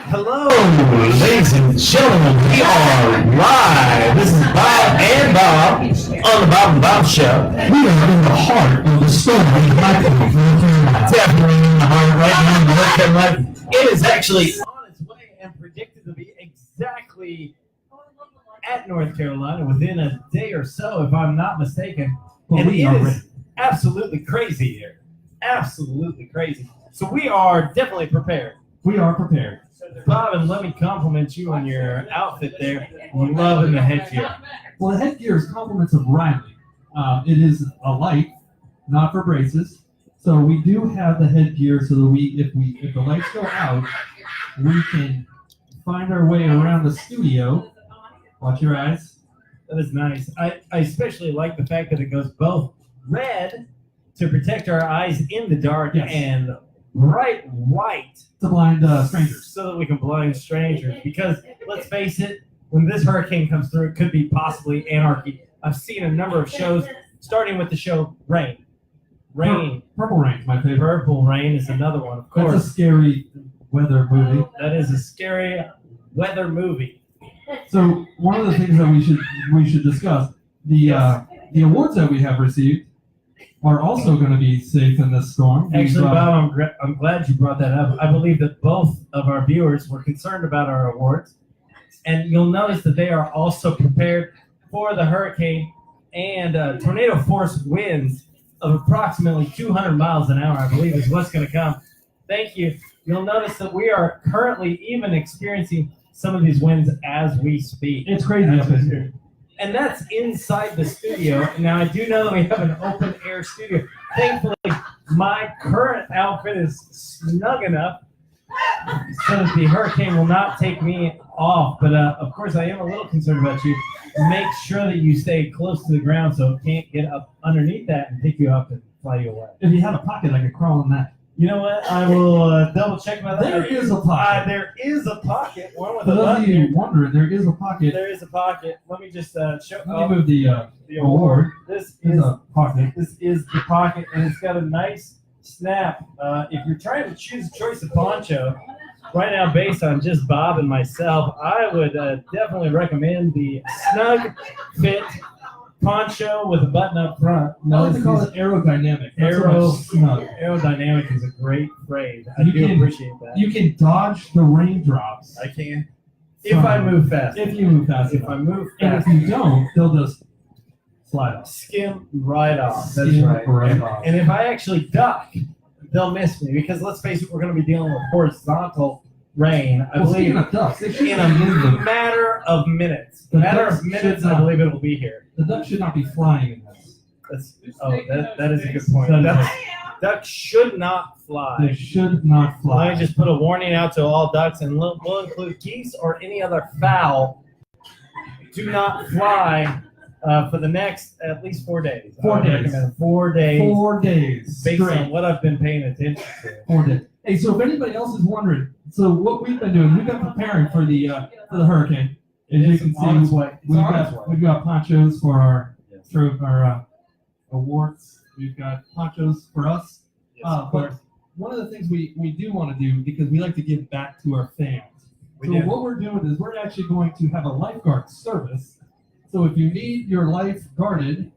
Hello, ladies and gentlemen. We are live. This is Bob and Bob on the Bob and Bob Show. We are in the heart of the storm. Definitely in the heart right now in North Carolina. It is actually on its way and predicted to be exactly at North Carolina within a day or so, if I'm not mistaken. And it is absolutely crazy here. Absolutely crazy. So we are definitely prepared. We are prepared. Bob, and let me compliment you on your outfit there. I'm loving the headgear. Well, the headgear is compliments of Riley. It is a light, not for braces. So we do have the headgear so that if the lights go out, we can find our way around the studio. Watch your eyes. That is nice. I especially like the fact that it goes both red to protect our eyes in the dark, yes, and bright white to blind strangers. So that we can blind strangers. Because let's face it, when this hurricane comes through, it could be possibly anarchy. I've seen a number of shows, starting with the show Rain. Purple Rain is my favorite. Purple Rain is another one, of course. That's a scary weather movie. That is a scary weather movie. So one of the things that we should discuss, the awards that we have received are also going to be safe in this storm. Actually, Bob, I'm glad you brought that up. I believe that both of our viewers were concerned about our awards, and you'll notice that they are also prepared for the hurricane and tornado force winds of approximately 200 miles an hour, I believe, is what's going to come. Thank you. You'll notice that we are currently even experiencing some of these winds as we speak. It's crazy up in here. And that's inside the studio. Now, I do know that we have an open air studio. Thankfully, my current outfit is snug enough so that the hurricane will not take me off. But, of course, I am a little concerned about you. Make sure that you stay close to the ground so it can't get up underneath that and pick you up and fly you away. If you had a pocket, I could crawl in that. You know what? I will double check my. There is a pocket. There is a pocket. One with For a those button. of you wondering, there is a pocket. There is a pocket. Let me just show. Let me move the award. This There's is a pocket. This is the pocket, and it's got a nice snap. If you're trying to choose a choice of poncho, right now based on just Bob and myself, I would definitely recommend the Snug Fit poncho with a button up front. I like to call it aerodynamic. Aerodynamic is a great phrase. I do appreciate that. You can dodge the raindrops. I can. If I move fast. If you move fast. If I move fast. And if you don't, they'll just slide off. Skim right off. That's Skim right. right off. And if I actually duck, they'll miss me because let's face it, we're going to be dealing with horizontal rain. I believe speaking of ducks, in a matter of minutes. I believe it will be here. The ducks should not be flying in this. That is a good point. Ducks should not fly. They should not fly. Let me just put a warning out to all ducks, and we'll include geese or any other fowl. Do not fly for the next at least 4 days. 4 days. 4 days. 4 days. Based straight. on what I've been paying attention to. 4 days. Hey, so if anybody else is wondering, so what we've been doing, we've been preparing for the hurricane. As you can see, we've got ponchos for our awards. We've got ponchos for us. But one of the things we do want to do, because we like to give back to our fans. What we're doing is we're actually going to have a lifeguard service. So if you need your life guarded,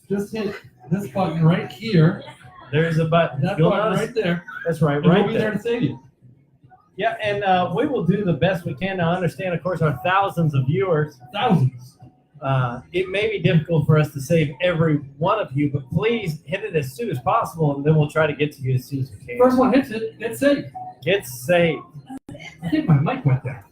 just hit this button right here. There's a button. That button right there. That's right, and right we'll be there to save you. Yeah, and we will do the best we can to understand, of course, our thousands of viewers. Thousands. It may be difficult for us to save every one of you, but please hit it as soon as possible, and then we'll try to get to you as soon as we can. First one hits it, get saved. Get saved. I think my mic went down.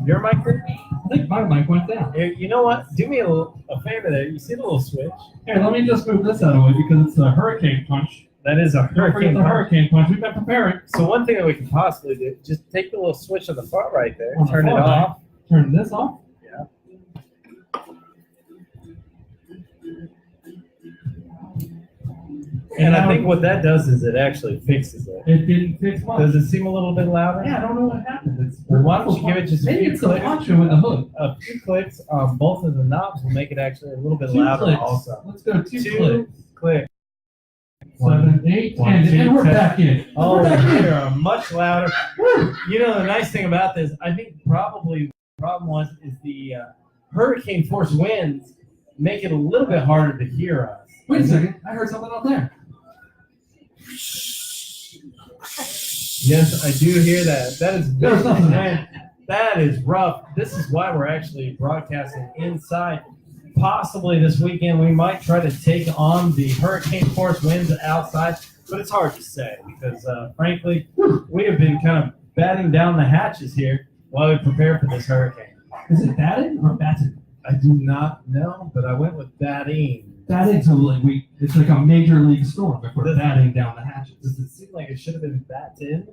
Your mic did? I think my mic went down. Here, you know what? Do me a favor there. You see the little switch? Here, let me just move this out of the way because it's a hurricane punch. That is a hurricane punch. Hurricane punch. We've been preparing. So one thing that we can possibly do, just take the little switch on the front right there, On the turn it front, off. Turn this off. Yeah. And I think what that does is it actually fixes it. It didn't fix much. Does it seem a little bit louder? Yeah, I don't know what happened. Well, why don't you give it just a maybe few it's the clicks? poncho in the hood. A few clicks on both of the knobs will make it actually a little bit 2 louder clicks. also. Let's go 2 2 clicks. clicks. 7, 8, One, 10. two, And we're 10. back in. Oh, We're back we in. are much louder. Woo. You know, the nice thing about this, I think probably the problem is the hurricane force winds make it a little bit harder to hear us. Wait a second. I heard something out there. Yes, I do hear that. That is There's nothing wind. That is rough. This is why we're actually broadcasting inside. Possibly this weekend we might try to take on the hurricane force winds outside, but it's hard to say because frankly, we have been kind of batting down the hatches here while we prepare for this hurricane. Is it batting or batting? I do not know, but I went with batting. Batting's it's like a major league storm if we're batting down the hatches. Does it seem like it should have been batin?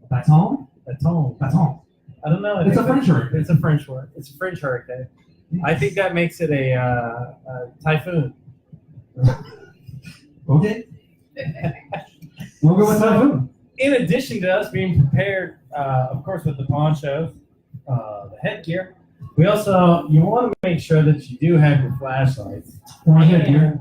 Baton? Baton. Baton. I don't know. It's a French hurricane. It's a French word. It's a French hurricane. I think that makes it a typhoon. Okay. We'll go with typhoon. In addition to us being prepared, of course, with the ponchos, the headgear, you want to make sure that you do have your flashlights. Or headgear.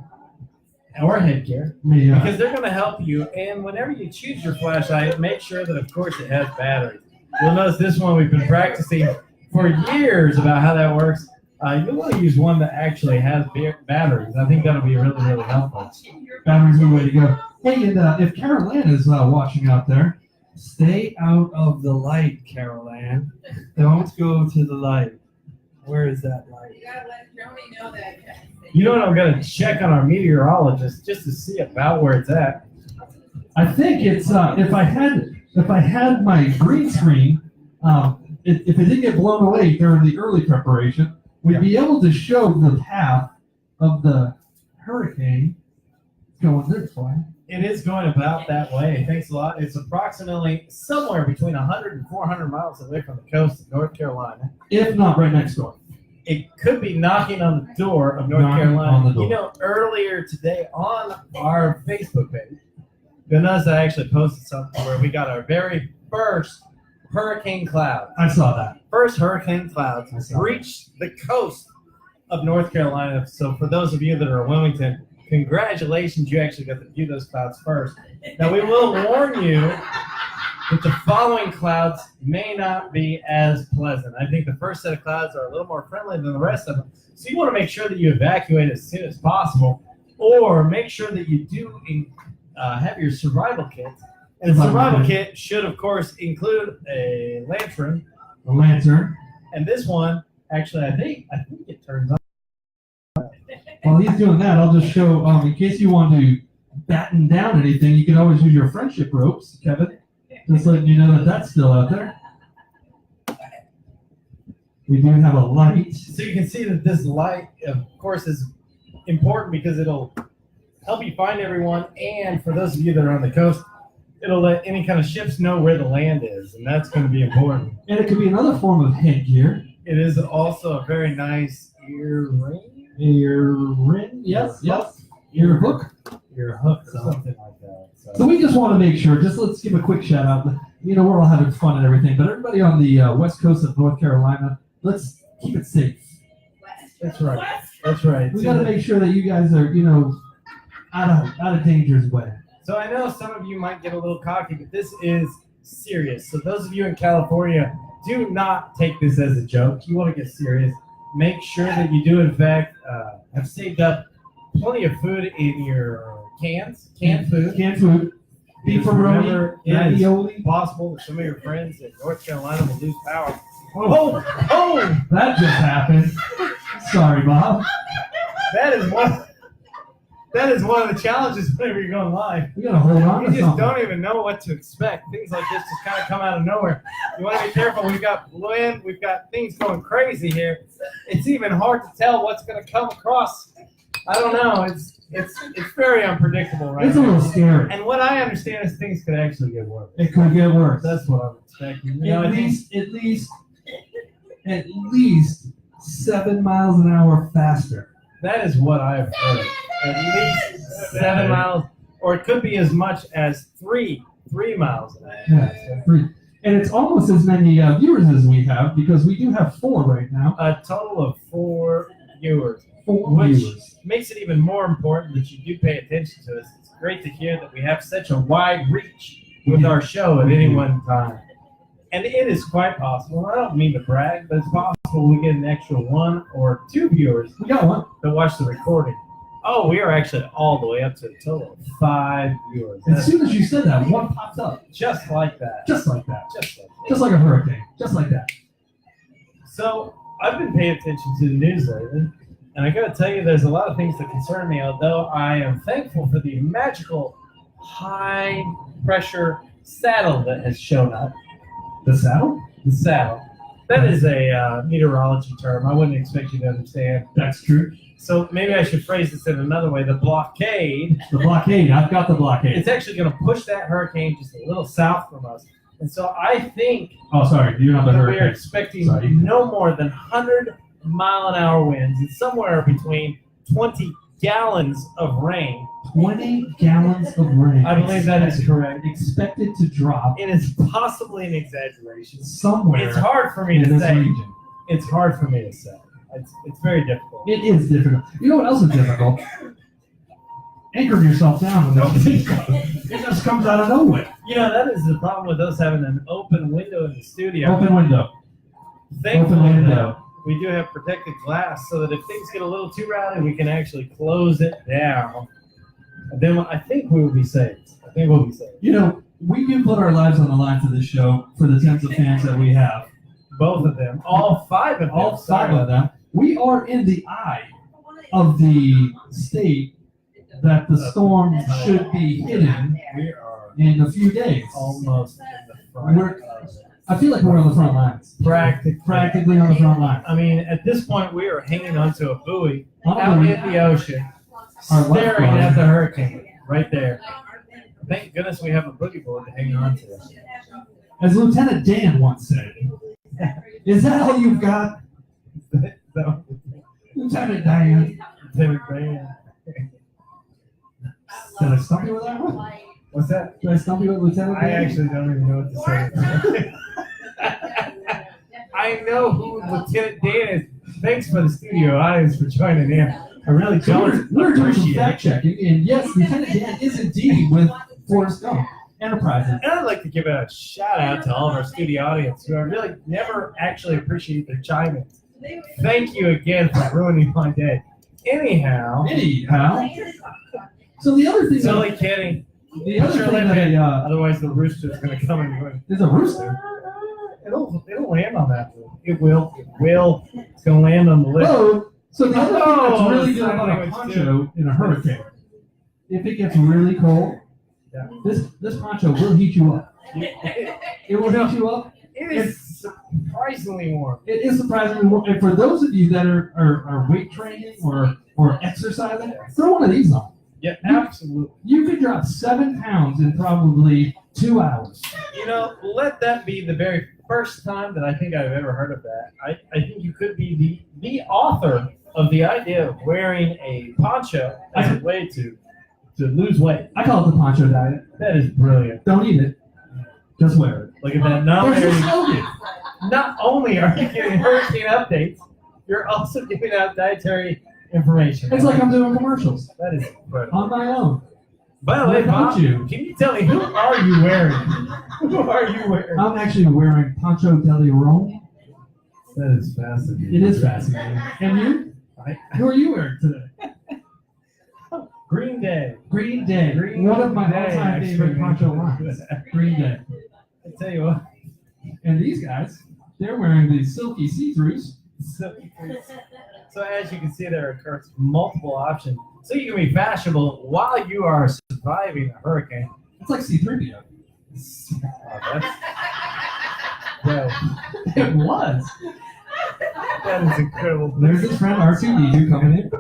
Or headgear. Yeah. Because they're going to help you. And whenever you choose your flashlight, make sure that, of course, it has batteries. You'll notice this one we've been practicing for years about how that works. You'll want to use one that actually has batteries. I think that'll be really, really helpful. Batteries are the way to go. Hey, and if Carol Ann is watching out there, stay out of the light, Carol Ann. Don't go to the light. Where is that light? You gotta let Joni know that. You know what? I'm going to check on our meteorologist just to see about where it's at. I think it's if I had my green screen, if it didn't get blown away during the early preparation, we'd be able to show the path of the hurricane going this way. It is going about that way. Thanks a lot. It's approximately somewhere between 100 and 400 miles away from the coast of North Carolina. If not right next door. It could be knocking on the door of North Knocking Carolina. on the door. You know, earlier today on our Facebook page, you'll notice I actually posted something where we got our very first hurricane cloud. I saw that. First hurricane clouds I saw reached the coast of North Carolina. So for those of you that are in Wilmington, congratulations, you actually got to view those clouds first. Now we will warn you that the following clouds may not be as pleasant. I think the first set of clouds are a little more friendly than the rest of them. So you want to make sure that you evacuate as soon as possible, or make sure that you do have your survival kit. And the survival kit should, of course, include a lantern. The lantern. And this one, actually, I think it turns on. While he's doing that, I'll just show, in case you want to batten down anything, you can always use your friendship ropes, Kevin. Just letting you know that that's still out there. We do have a light. So you can see that this light, of course, is important because it'll help you find everyone. And for those of you that are on the coast, it'll let any kind of ships know where the land is. And that's going to be important. And it could be another form of headgear. It is also a very nice ear ring. Ear ring? Yes, yes. Ear hook. Ear hook or something like that. So we just want to make sure, let's give a quick shout out. You know, we're all having fun and everything, but everybody on the west coast of North Carolina, let's keep it safe. That's right. That's right. We got to make sure that you guys are, out of danger's way. So I know some of you might get a little cocky, but this is serious. So those of you in California, do not take this as a joke. You want to get serious. Make sure that you do, in fact, have saved up plenty of food in your canned food. Canned food. Beef Remember, roni, it is ravioli. possible that some of your friends in North Carolina will lose power. Oh, that just happened. Sorry, Bob. That is one of the challenges whenever you're going live. We gotta hold on You to just something. don't even know what to expect. Things like this just kind of come out of nowhere. You want to be careful. We've got wind. We've got things going crazy here. It's even hard to tell what's going to come across. I don't know. It's very unpredictable right It's a now. little scary. And what I understand is things could actually get worse. It could get worse. That's what I'm expecting. You know, At I think- least 7 miles an hour faster. that is what I've heard. At least 7 miles, or it could be as much as 3 miles an hour. Yeah, and it's almost as many viewers as we have because we do have 4 right now. A total of 4 viewers, 4 which viewers. makes it even more important that you do pay attention to us. It's great to hear that we have such a wide reach with our show at any one time. And it is quite possible, I don't mean to brag, but it's possible we get an extra 1 or 2 viewers We got one. that watch the recording. Oh, we are actually all the way up to a total of 5 viewers. As soon as you said that, one popped up. Just like that. Just like that. Just like that. Just like a hurricane. Just like that. So I've been paying attention to the news lately, and I got to tell you, there's a lot of things that concern me. Although I am thankful for the magical high pressure saddle that has shown up. The saddle? The saddle. That is a meteorology term. I wouldn't expect you to understand. That's true. So maybe I should phrase this in another way. The blockade. The blockade. I've got the blockade. It's actually going to push that hurricane just a little south from us. And so I think Oh, sorry. You don't have the that we are hurricane. expecting Sorry. no more than 100-mile-an-hour winds and somewhere between 20 gallons of rain. 20 gallons of rain. I believe that is correct. Expected to drop It is possibly an exaggeration. somewhere It's hard for me in to this say. region. It's hard for me to say. It's very difficult. It is difficult. You know what else is difficult? Anchoring yourself down when nobody's coming. It just comes out of nowhere. You know, that is the problem with us having an open window in the studio. Open window. Thankfully, open window. we do have protected glass so that if things get a little too rowdy, we can actually close it down. And then I think we will be saved. I think we'll be saved. You know, we do put our lives on the line for this show for the tens of fans that we have. Both of them. All 5 of them. All 5 Sorry. of them. We are in the eye of the state that the storm should be hitting We are in a few days. almost in the front We're- of it. I feel like we're on the front lines. Practically on the front lines. I mean, at this point, we are hanging onto a buoy On a out buoy. in the ocean, Our staring lifeguard. at the hurricane right there. Thank goodness we have a boogie board to hang on to. As Lieutenant Dan once said, is that all you've got? So, Lieutenant Dan. Lieutenant Dan. Did I stump you with that one? What's that? Did I stump you with Lieutenant Dan? I actually don't even know what to say. I know who Lieutenant Dan is. Thanks for the studio audience for joining in. I really So don't we're doing some appreciate fact it. checking, and yes, Lieutenant Dan is indeed with Forrest Gump Enterprises. And I'd like to give a shout out to all of our studio audience who I really never actually appreciate their chime-ins. Thank you again for ruining my day. Anyhow, So the other thing, silly kidding. the other Sure, thing let that me- I, Otherwise, the rooster is going to come and go. is a rooster. It'll land on that. It will. It's going to land on the lip. Oh, so the other thing that's Oh, really it's good about a language, poncho in a hurricane, if it gets really cold, Yeah. this poncho will heat you up. It will heat you up. It is surprisingly warm. It is surprisingly warm. And for those of you that are weight training or exercising, throw one of these on. Yeah, absolutely. You could drop 7 pounds in probably 2 hours. You know, let that be the very first time that I think I've ever heard of that. I think you could be the author of the idea of wearing a poncho as a way to lose weight. I call it the poncho diet. That is brilliant. Don't eat it. Just wear it. Look at that. Not There's a slogan. only are you getting hurricane updates, you're also giving out dietary information. It's like I'm doing commercials That is incredible. on my own. By the way, Without Bob, you. can you tell me who are you wearing? Who are you wearing? I'm actually wearing Poncho Deli Rome. That is fascinating. It is fascinating. And you? Who are you wearing today? Green Day. Green Day. Green One of my Day, all-time actually. favorite poncho lines. Green Day. I tell you what. And these guys, they're wearing these silky see-throughs. So as you can see, there are multiple options. So you can be fashionable while you are surviving a hurricane. It's like C-3PO. Oh, It was. that is incredible. There's this friend R2D2 coming in.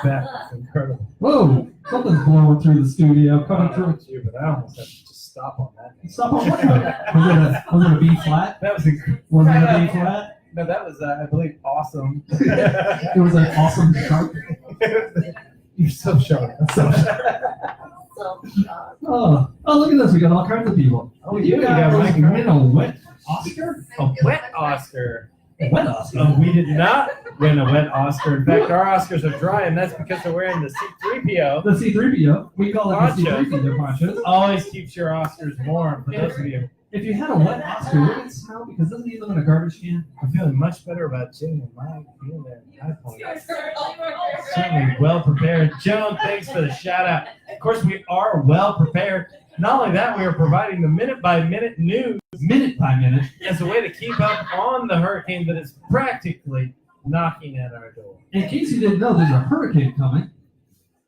That's incredible. Whoa, something's blowing through the studio, I coming don't know through. about you, but I almost have to just stop on that. Stop on what note? Was it a B flat? That was incredible. Was it a B flat? No, that was, I believe, awesome. It was an awesome shark. You're so sharp. So Oh, look at this. We got all kinds of people. Oh, Did you yeah, we got guys Mike win a wet Oscar? A wet Oscar. A wet Oscar? We did not win a wet Oscar. In fact, our Oscars are dry, and that's because they're wearing the C-3PO. The C-3PO. We call it Poncho. the C-3PO ponchos. Always keeps your Oscars warm, for those of you. If you had a wet Oscar, would it smell? Because doesn't he live in a garbage can? I'm feeling much better about Jim and Mike. Feeling there at High Point. Certainly well prepared. Joan, thanks for the shout out. Of course, we are well prepared. Not only that, we are providing the minute-by-minute news. Minute by minute. As a way to keep up on the hurricane that is practically knocking at our door. In case you didn't know, there's a hurricane coming.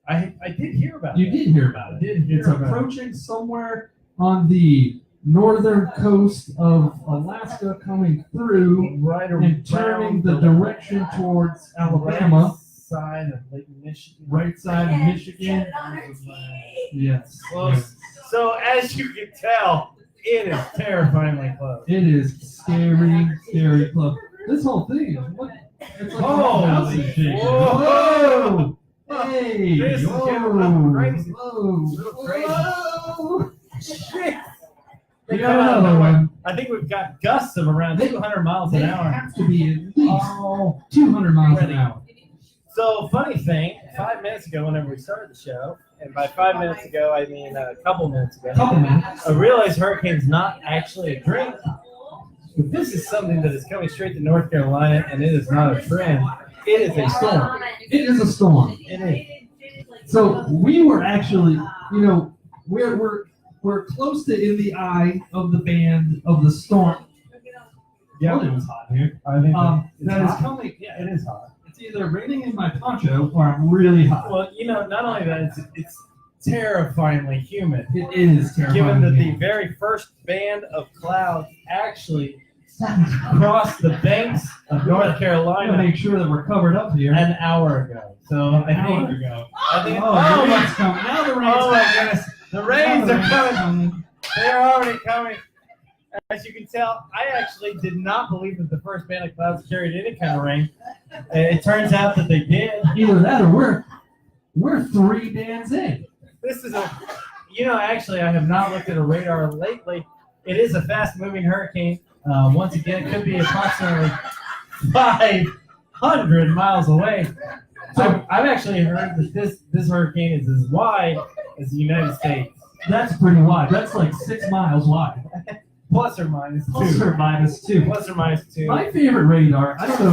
I did hear about You that. did hear about it. It's approaching somewhere on the northern coast of Alaska, coming through Right and turning the direction towards Alabama. Right side of Lake Michigan. Right side of Michigan. Yes. Close. Yes. So as you can tell, it is terrifyingly close. It is scary, scary close. This whole thing is what? It's like Holy house is shaking. whoa! Hey! This is whoa, getting a little crazy. Whoa! Little crazy. Whoa. Shit. We got another one. I think we've got gusts of around 200 miles an They hour. have to be at least 200 miles an hour. So, funny thing, 5 minutes ago, whenever we started the show, and by 5 minutes ago, I mean a couple minutes ago, Couple minutes. I realized hurricane's not actually a drink. But this is something that is coming straight to North Carolina, and it is not a trend. It is a storm. It is a storm. It is. So we were actually, we're close to in the eye of the band of the storm. Yeah, Well, it was hot here. I think That is hot. coming. Yeah, it is hot. It's either raining in my poncho or I'm really hot. Well, not only that, it's terrifyingly humid. It is terrifying. Given that the very first band of clouds actually crossed the banks of North I'm gonna Carolina make sure that we're covered up here. an hour ago. So I think ago. I think Oh, the rain's coming. Now the rain's oh my coming. goodness, the rains are coming. They're already coming. As you can tell, I actually did not believe that the first band of clouds carried any kind of rain. It turns out that they did. Either that or we're 3 bands in. This is actually, I have not looked at a radar lately. It is a fast-moving hurricane. Once again, it could be approximately 500 miles away. So I've actually heard that this hurricane is as wide as the United States. That's pretty wide. That's like 6 miles wide. Plus or minus 2. Plus or minus 2. Plus or minus 2. My favorite radar, I don't know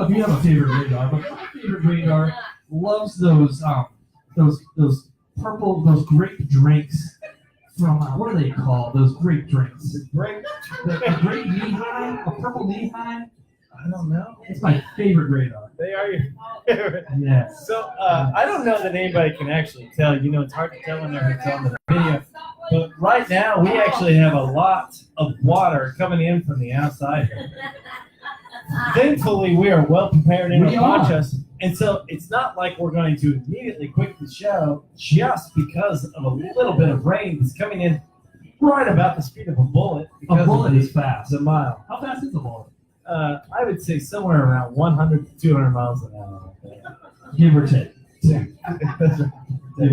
if you have a favorite radar, but my favorite radar loves those purple, those grape drinks from, what are they called? Those grape drinks. The grape knee-high? A purple knee-high? I don't know. It's my favorite radar. They are your favorite. Yes. So I don't know that anybody can actually tell. It's hard to tell whenever it's on the video. But right now, we actually have a lot of water coming in from the outside here. Thankfully, we are well prepared in our ponchos. And so it's not like we're going to immediately quit the show just because of a little bit of rain that's coming in right about the speed of a bullet. A bullet is fast. A mile. How fast is a bullet? I would say somewhere around 100 to 200 miles an hour. Give or take. Give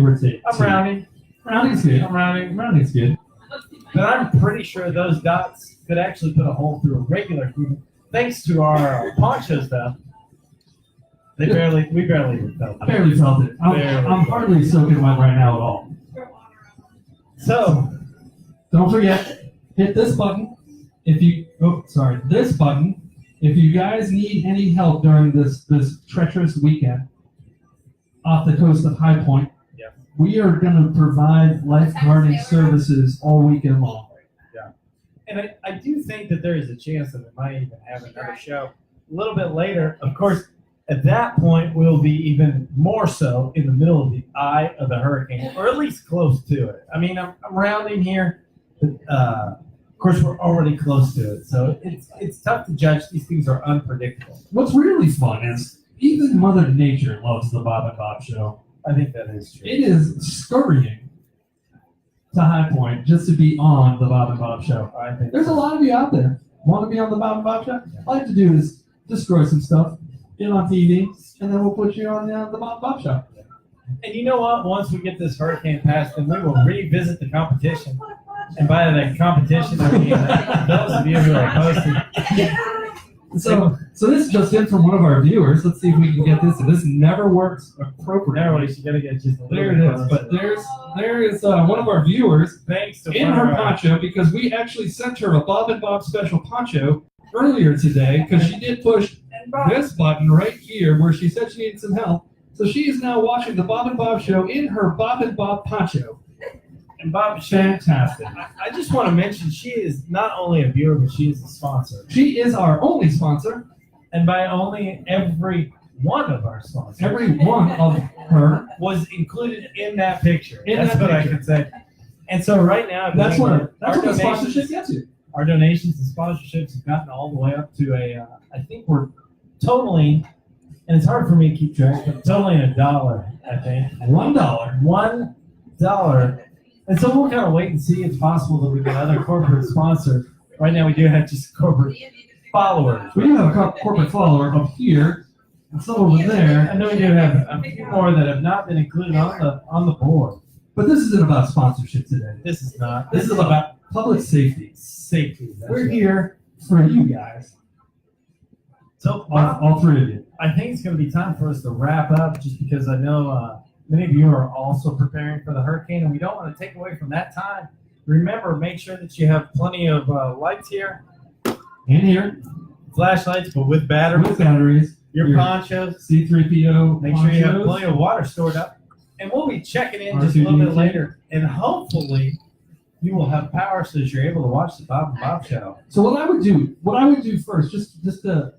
or take. I'm rounding. Rounding's good. I'm rounding. Rounding's good. But I'm pretty sure those dots could actually put a hole through a regular human. Thanks to our ponchos, though. We barely even felt I it. barely felt it. I'm hardly soaking wet right now at all. So, don't forget, hit this button this button if you guys need any help during this treacherous weekend off the coast of High Point. yeah. We are going to provide lifeguarding services all weekend long. Yeah. And I do think that there is a chance that we might even have another show a little bit later. Of course, at that point, we'll be even more so in the middle of the eye of the hurricane, or at least close to it. I mean, I'm rounding here, but of course, we're already close to it. So it's tough to judge. These things are unpredictable. What's really fun is even Mother Nature loves the Bob and Bob Show. I think that is true. It is scurrying to High Point just to be on the Bob and Bob Show. I think There's a lot of you out there want to be on the Bob and Bob Show. All I have to do is destroy some stuff, get on TV, and then we'll put you on the Bob and Bob Show. And you know what? Once we get this hurricane past, then we will revisit the competition. And by the competition, I mean those of you who are hosting. So So this is just in from one of our viewers. Let's see if we can get this. This never works appropriately. There, you gotta get just a little There bit it is. closer. But there is one of our viewers Thanks to in one of her our- poncho, because we actually sent her a Bob and Bob special poncho earlier today, because she did push this button right here where she said she needed some help. So she is now watching the Bob and Bob show in her Bob and Bob poncho. And Bob, Fantastic. I just want to mention she is not only a viewer, but she is a sponsor. She is our only sponsor. And by only, every one of our sponsors. Every one of her. Was included in that picture. In That's that what I picture. can say. And so right now, That's our what the donations- sponsorship gets you. Our donations and sponsorships have gotten all the way up to I think we're totaling, and it's hard for me to keep track, but totaling $1, I think. $1. $1. And so we'll kind of wait and see. It's possible that we get other corporate sponsors. Right now we do have just corporate followers. We do have a corporate follower up here and some over there. I know we do have a few more that have not been included on the board. But this isn't about sponsorship today. This is not. This is about public safety. Safety. That's We're right. here for you guys. So All three of you. I think it's going to be time for us to wrap up, just because I know many of you are also preparing for the hurricane, and we don't want to take away from that time. Remember, make sure that you have plenty of lights here, And here, flashlights, but with batteries, with batteries, your ponchos. C3PO. Make sure you have ponchos. plenty of water stored up. And we'll be checking in just a little bit R2D2. later, and hopefully you will have power so that you're able to watch the Bob and Bob show. So what I would do first, just to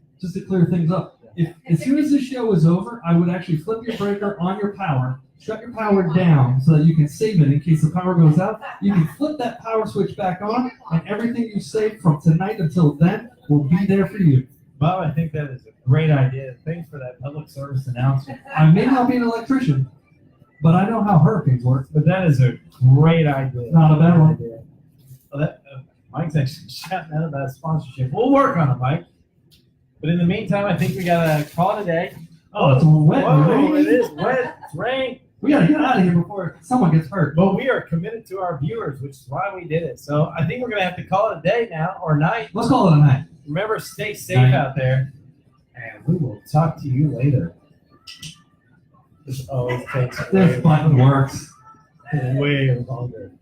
clear things up, if as soon as this show is over, I would actually flip your breaker on your power, shut your power down so that you can save it in case the power goes out. You can flip that power switch back on, and everything you saved from tonight until then will be there for you. Bob, I think that is a great idea. Thanks for that public service announcement. I may not be an electrician, but I know how hurricanes work. But that is a great idea. Not a bad one. Idea. Well, Mike's actually shouting out about sponsorship. We'll work on it, Mike. But in the meantime, I think we gotta call it a day. Oh, it's wet and Whoa, rainy. it is wet. It's rain. We gotta get out of here before someone gets hurt. But we are committed to our viewers, which is why we did it. So I think we're gonna have to call it a day now, or night. Let's call it a night. Remember, stay safe Night. out there, and we will talk to you later. This always takes This button works. way longer.